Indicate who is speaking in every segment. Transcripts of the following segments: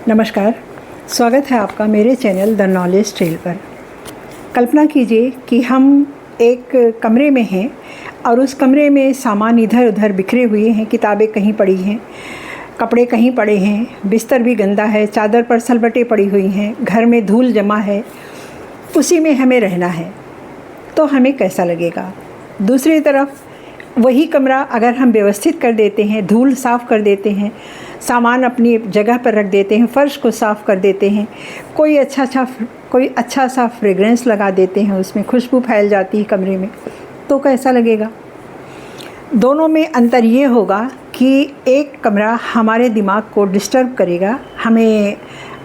Speaker 1: नमस्कार, स्वागत है आपका मेरे चैनल द नॉलेज ट्रेल पर। कल्पना कीजिए कि हम एक कमरे में हैं और उस कमरे में सामान इधर उधर बिखरे हुए हैं, किताबें कहीं पड़ी हैं, कपड़े कहीं पड़े हैं, बिस्तर भी गंदा है, चादर पर सलबटें पड़ी हुई हैं, घर में धूल जमा है, उसी में हमें रहना है तो हमें कैसा लगेगा। दूसरी तरफ वही कमरा अगर हम व्यवस्थित कर देते हैं, धूल साफ़ कर देते हैं, सामान अपनी जगह पर रख देते हैं, फ़र्श को साफ़ कर देते हैं, कोई अच्छा सा फ्रेगरेंस लगा देते हैं, उसमें खुशबू फैल जाती है कमरे में, तो कैसा लगेगा। दोनों में अंतर ये होगा कि एक कमरा हमारे दिमाग को डिस्टर्ब करेगा, हमें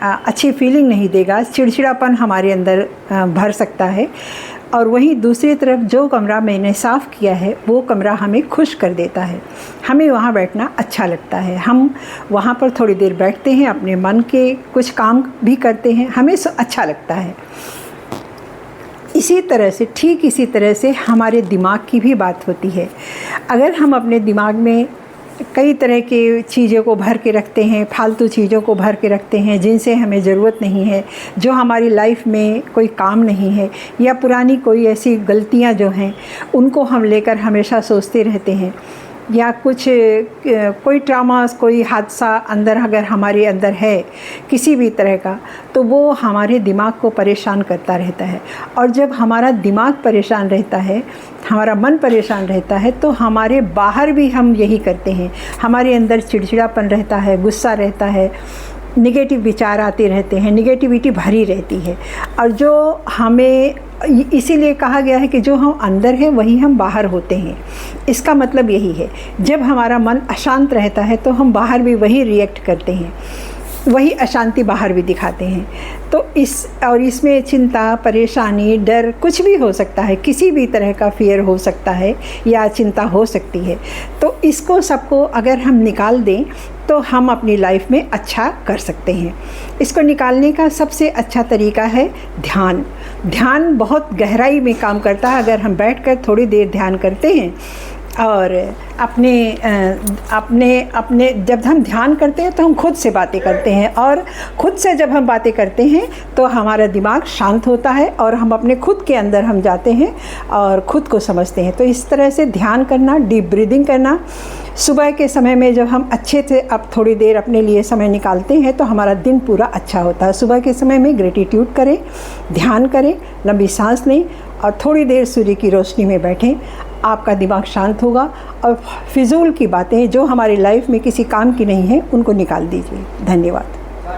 Speaker 1: अच्छी फीलिंग नहीं देगा, चिड़चिड़ापन हमारे अंदर भर सकता है, और वहीं दूसरी तरफ जो कमरा मैंने साफ़ किया है वो कमरा हमें खुश कर देता है, हमें वहाँ बैठना अच्छा लगता है, हम वहाँ पर थोड़ी देर बैठते हैं, अपने मन के कुछ काम भी करते हैं, हमें अच्छा लगता है। ठीक इसी तरह से हमारे दिमाग की भी बात होती है। अगर हम अपने दिमाग में कई तरह की चीज़ों को भर के रखते हैं, फालतू चीज़ों को भर के रखते हैं जिनसे हमें ज़रूरत नहीं है, जो हमारी लाइफ में कोई काम नहीं है, या पुरानी कोई ऐसी गलतियां जो हैं उनको हम लेकर हमेशा सोचते रहते हैं, या कोई ट्रामा, कोई हादसा अंदर अगर हमारे अंदर है किसी भी तरह का, तो वो हमारे दिमाग को परेशान करता रहता है। और जब हमारा दिमाग परेशान रहता है, हमारा मन परेशान रहता है, तो हमारे बाहर भी हम यही करते हैं। हमारे अंदर चिड़चिड़ापन रहता है, गुस्सा रहता है, निगेटिव विचार आते रहते हैं, निगेटिविटी भरी रहती है। और जो हमें इसीलिए कहा गया है कि जो हम अंदर हैं वही हम बाहर होते हैं। इसका मतलब यही है, जब हमारा मन अशांत रहता है तो हम बाहर भी वही रिएक्ट करते हैं, वही अशांति बाहर भी दिखाते हैं। तो इसमें चिंता, परेशानी, डर कुछ भी हो सकता है, किसी भी तरह का फियर हो सकता है या चिंता हो सकती है। तो इसको सबको अगर हम निकाल दें तो हम अपनी लाइफ में अच्छा कर सकते हैं। इसको निकालने का सबसे अच्छा तरीका है ध्यान। ध्यान बहुत गहराई में काम करता है। अगर हम बैठकर थोड़ी देर ध्यान करते हैं और अपने जब हम ध्यान करते हैं तो हम खुद से बातें करते हैं, और खुद से जब हम बातें करते हैं तो हमारा दिमाग शांत होता है और हम अपने खुद के अंदर हम जाते हैं और खुद को समझते हैं। तो इस तरह से ध्यान करना, डीप ब्रीदिंग करना, सुबह के समय में जब हम अच्छे से अब थोड़ी देर अपने लिए समय निकालते हैं तो हमारा दिन पूरा अच्छा होता है। सुबह के समय में ग्रेटिट्यूड करें, ध्यान करें, लंबी सांस लें और थोड़ी देर सूर्य की रोशनी में बैठें। आपका दिमाग शांत होगा और फिजूल की बातें जो हमारी लाइफ में किसी काम की नहीं है उनको निकाल दीजिए। धन्यवाद।